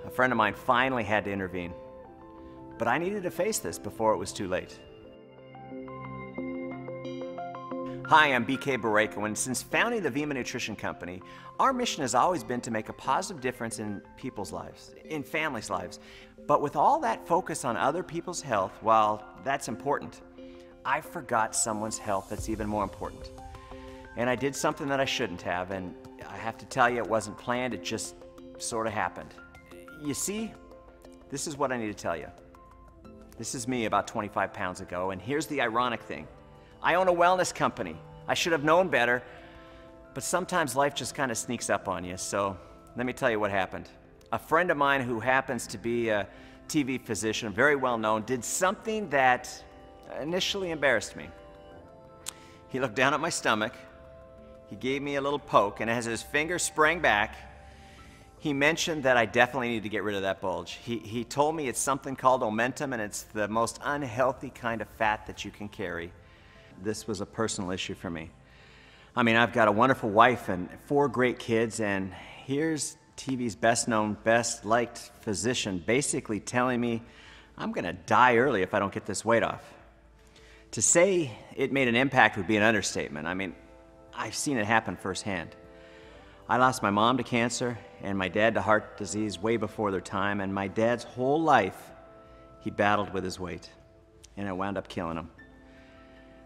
A friend of mine finally had to intervene, but I needed to face this before it was too late. Hi, I'm BK Barreco, and since founding the Vima Nutrition Company, our mission has always been to make a positive difference in people's lives, in families' lives. But with all that focus on other people's health, while that's important, I forgot someone's health that's even more important. And I did something that I shouldn't have, and I have to tell you, it wasn't planned, it just sort of happened. You see, this is what I need to tell you. This is me about 25 pounds ago, and here's the ironic thing. I own a wellness company. I should have known better, but sometimes life just kind of sneaks up on you, so let me tell you what happened. A friend of mine who happens to be a TV physician, very well known, did something that initially embarrassed me. He looked down at my stomach, he gave me a little poke, and as his finger sprang back, he mentioned that I definitely need to get rid of that bulge. He told me it's something called omentum, and it's the most unhealthy kind of fat that you can carry. This was a personal issue for me. I mean, I've got a wonderful wife and 4 great kids, and here's TV's best known, best liked physician basically telling me I'm gonna die early if I don't get this weight off. To say it made an impact would be an understatement. I mean, I've seen it happen firsthand. I lost my mom to cancer and my dad to heart disease way before their time, and my dad's whole life he battled with his weight, and it wound up killing him.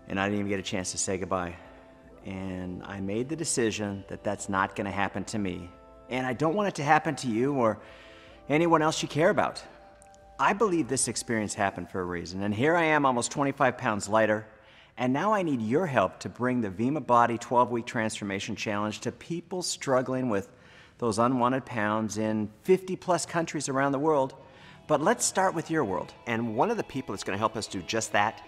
And I didn't even get a chance to say goodbye. And I made the decision that that's not gonna happen to me. And I don't want it to happen to you or anyone else you care about. I believe this experience happened for a reason, and here I am almost 25 pounds lighter, and now I need your help to bring the Vima Body 12-Week Transformation Challenge to people struggling with those unwanted pounds in 50+ countries around the world. But let's start with your world. And one of the people that's gonna help us do just that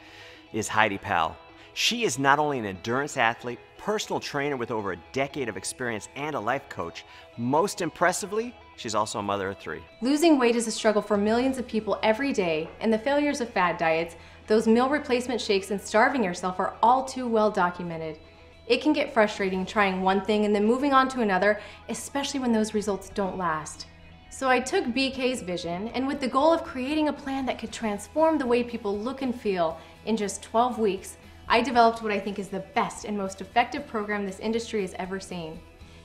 is Heidi Powell. She is not only an endurance athlete, personal trainer with over a decade of experience, and a life coach. Most impressively, she's also a mother of 3. Losing weight is a struggle for millions of people every day, and the failures of fad diets, those meal replacement shakes, and starving yourself are all too well documented. It can get frustrating trying one thing and then moving on to another, especially when those results don't last. So I took BK's vision, and with the goal of creating a plan that could transform the way people look and feel in just 12 weeks, I developed what I think is the best and most effective program this industry has ever seen.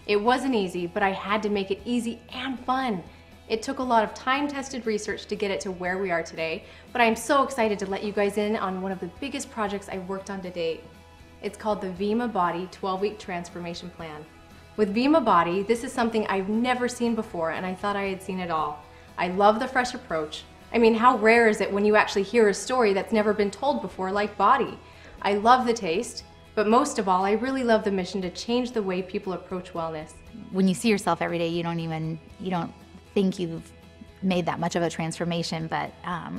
It wasn't easy, but I had to make it easy and fun. It took a lot of time-tested research to get it to where we are today, but I'm so excited to let you guys in on one of the biggest projects I've worked on to date. It's called the Vima Body 12-Week Transformation Plan. With Vima Body, this is something I've never seen before, and I thought I had seen it all. I love the fresh approach. I mean, how rare is it when you actually hear a story that's never been told before, like Body? I love the taste, but most of all, I really love the mission to change the way people approach wellness. When you see yourself every day, you don't think you've made that much of a transformation, but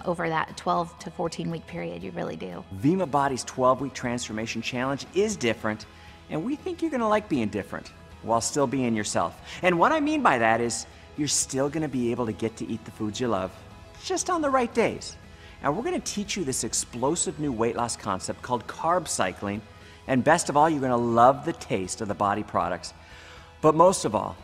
over that 12 to 14 week period, you really do. Vima Body's 12-Week Transformation Challenge is different, and we think you're gonna like being different while still being yourself. And what I mean by that is you're still gonna be able to get to eat the foods you love, just on the right days. And we're gonna teach you this explosive new weight loss concept called carb cycling, and best of all, you're gonna love the taste of the Body products. But most of all,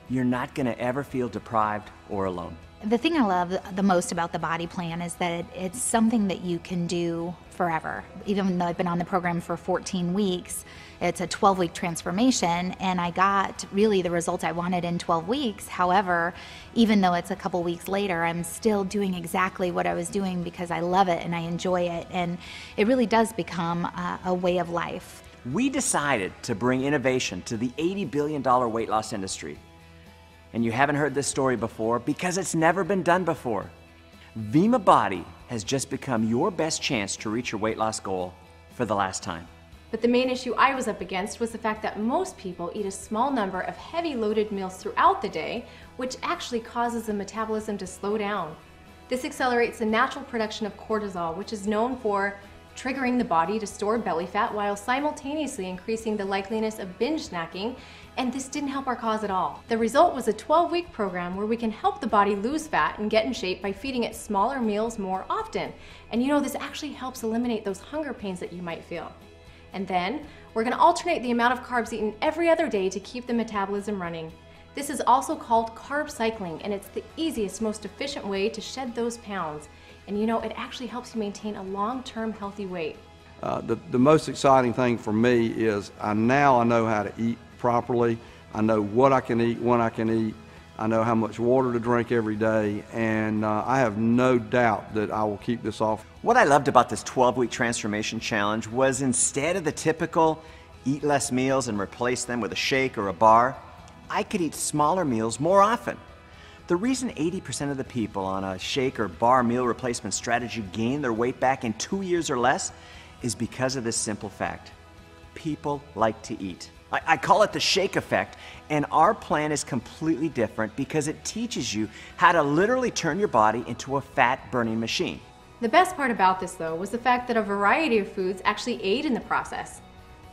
you're not gonna ever feel deprived or alone. The thing I love the most about the Body plan is that it's something that you can do forever. Even though I've been on the program for 14 weeks, it's a 12-week transformation, and I got really the results I wanted in 12 weeks. However, even though it's a couple weeks later, I'm still doing exactly what I was doing because I love it and I enjoy it, and it really does become a way of life. We decided to bring innovation to the $80 billion weight loss industry. And you haven't heard this story before because it's never been done before. Vima Body has just become your best chance to reach your weight loss goal for the last time. But the main issue I was up against was the fact that most people eat a small number of heavy loaded meals throughout the day, which actually causes the metabolism to slow down. This accelerates the natural production of cortisol, which is known for triggering the body to store belly fat while simultaneously increasing the likeliness of binge snacking, and this didn't help our cause at all. The result was a 12-week program where we can help the body lose fat and get in shape by feeding it smaller meals more often. And you know, this actually helps eliminate those hunger pains that you might feel. And then, we're gonna alternate the amount of carbs eaten every other day to keep the metabolism running. This is also called carb cycling, and it's the easiest, most efficient way to shed those pounds. And you know, it actually helps you maintain a long-term healthy weight. The most exciting thing for me is now I know how to eat properly. I know what I can eat, when I can eat. I know how much water to drink every day, and I have no doubt that I will keep this off. What I loved about this 12-week transformation challenge was instead of the typical eat less meals and replace them with a shake or a bar, I could eat smaller meals more often. The reason 80% of the people on a shake or bar meal replacement strategy gain their weight back in 2 years or less is because of this simple fact. People like to eat. I call it the shake effect, and our plan is completely different because it teaches you how to literally turn your body into a fat-burning machine. The best part about this, though, was the fact that a variety of foods actually aid in the process.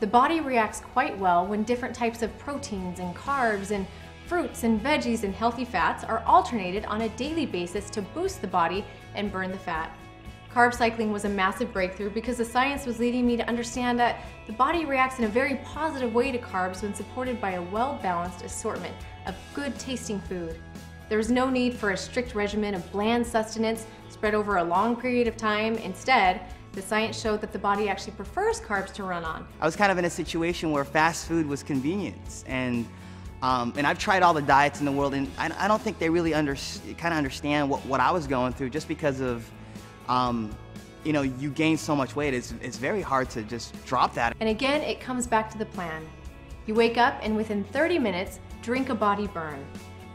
The body reacts quite well when different types of proteins and carbs and fruits and veggies and healthy fats are alternated on a daily basis to boost the body and burn the fat. Carb cycling was a massive breakthrough because the science was leading me to understand that the body reacts in a very positive way to carbs when supported by a well-balanced assortment of good-tasting food. There was no need for a strict regimen of bland sustenance spread over a long period of time. Instead, the science showed that the body actually prefers carbs to run on. I was kind of in a situation where fast food was convenience, and I've tried all the diets in the world, and I don't think they really understand what I was going through, just because of, you know, you gain so much weight. It's very hard to just drop that. And again, it comes back to the plan. You wake up and within 30 minutes, drink a body burn.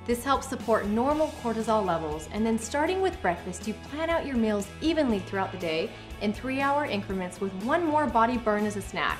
This helps support normal cortisol levels, and then starting with breakfast, you plan out your meals evenly throughout the day in 3-hour increments with one more body burn as a snack.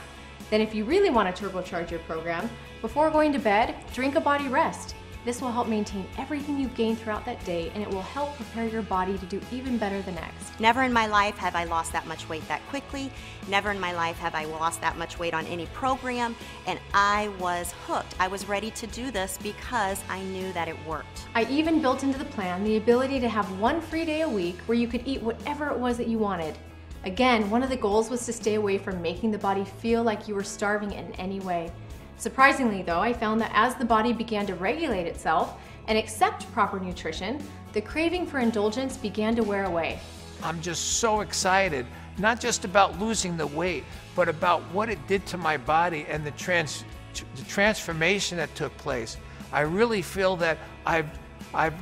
Then if you really want to turbocharge your program, before going to bed, drink a body rest. This will help maintain everything you've gained throughout that day, and it will help prepare your body to do even better the next. Never in my life have I lost that much weight that quickly. Never in my life have I lost that much weight on any program, and I was hooked. I was ready to do this because I knew that it worked. I even built into the plan the ability to have one free day a week where you could eat whatever it was that you wanted. Again, one of the goals was to stay away from making the body feel like you were starving in any way. Surprisingly though, I found that as the body began to regulate itself and accept proper nutrition, the craving for indulgence began to wear away. I'm just so excited, not just about losing the weight, but about what it did to my body and the transformation that took place. I really feel that I've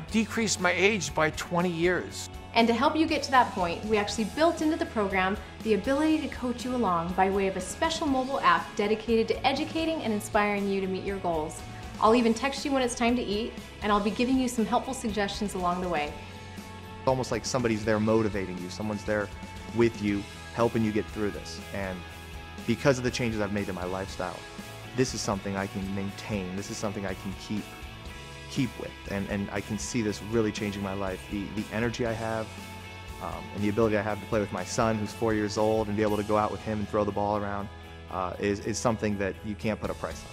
decreased my age by 20 years. And to help you get to that point, we actually built into the program the ability to coach you along by way of a special mobile app dedicated to educating and inspiring you to meet your goals. I'll even text you when it's time to eat, and I'll be giving you some helpful suggestions along the way. It's almost like somebody's there motivating you, someone's there with you, helping you get through this. And because of the changes I've made to my lifestyle, this is something I can maintain, this is something I can keep with, and I can see this really changing my life. The energy I have, and the ability I have to play with my son, who's 4 years old, and be able to go out with him and throw the ball around is something that you can't put a price on.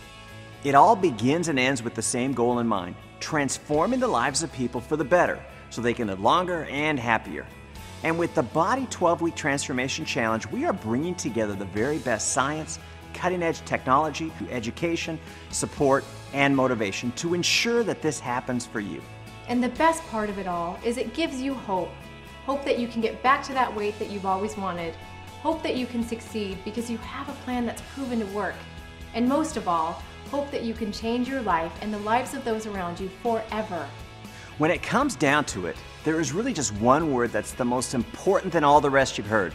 It all begins and ends with the same goal in mind: transforming the lives of people for the better so they can live longer and happier. And with the Body 12-Week Transformation Challenge, we are bringing together the very best science, cutting-edge technology, education, support, and motivation to ensure that this happens for you. And the best part of it all is it gives you hope. Hope that you can get back to that weight that you've always wanted. Hope that you can succeed because you have a plan that's proven to work. And most of all, hope that you can change your life and the lives of those around you forever. When it comes down to it, there is really just one word that's the most important than all the rest you've heard: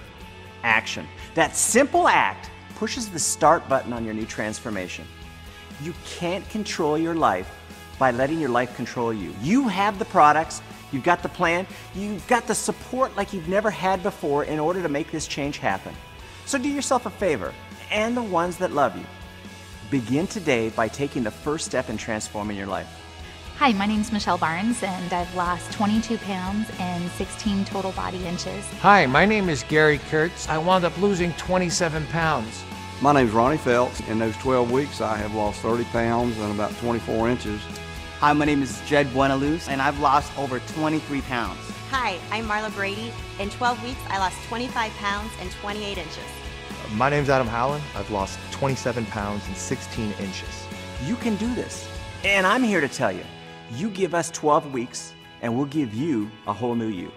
action. That simple act pushes the start button on your new transformation. You can't control your life by letting your life control you. You have the products, you've got the plan, you've got the support like you've never had before in order to make this change happen. So do yourself a favor, and the ones that love you. Begin today by taking the first step in transforming your life. Hi, my name's Michelle Barnes, and I've lost 22 pounds and 16 total body inches. Hi, my name is Gary Kurtz. I wound up losing 27 pounds. My name's Ronnie Phelps. In those 12 weeks, I have lost 30 pounds and about 24 inches. Hi, my name is Jed Buenaluz, and I've lost over 23 pounds. Hi, I'm Marla Brady. In 12 weeks, I lost 25 pounds and 28 inches. My name's Adam Howland. I've lost 27 pounds and 16 inches. You can do this. And I'm here to tell you, you give us 12 weeks and we'll give you a whole new you.